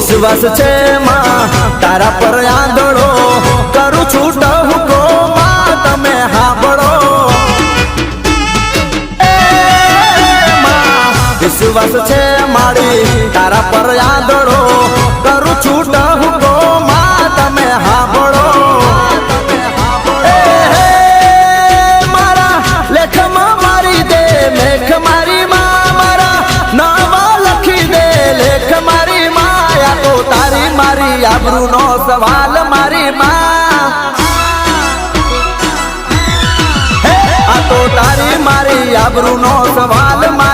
વિશ્વાસ છે માં તારા પર આંધળો કરું છું ટહુકો માં તમે હાંભળો વિશ્વાસ છે મારી તારા પર આંધળો કરું છું ટહુકો માં તમે હાંભળો મારા લેખમાં મારી દે મેઘ મારી માં મારા નાવા લખી દે લેખ મારી માં તો તારી મારી આબરૂનો સવાલ મારી માં આ તો તારી મારી આબરૂનો સવાલ મારી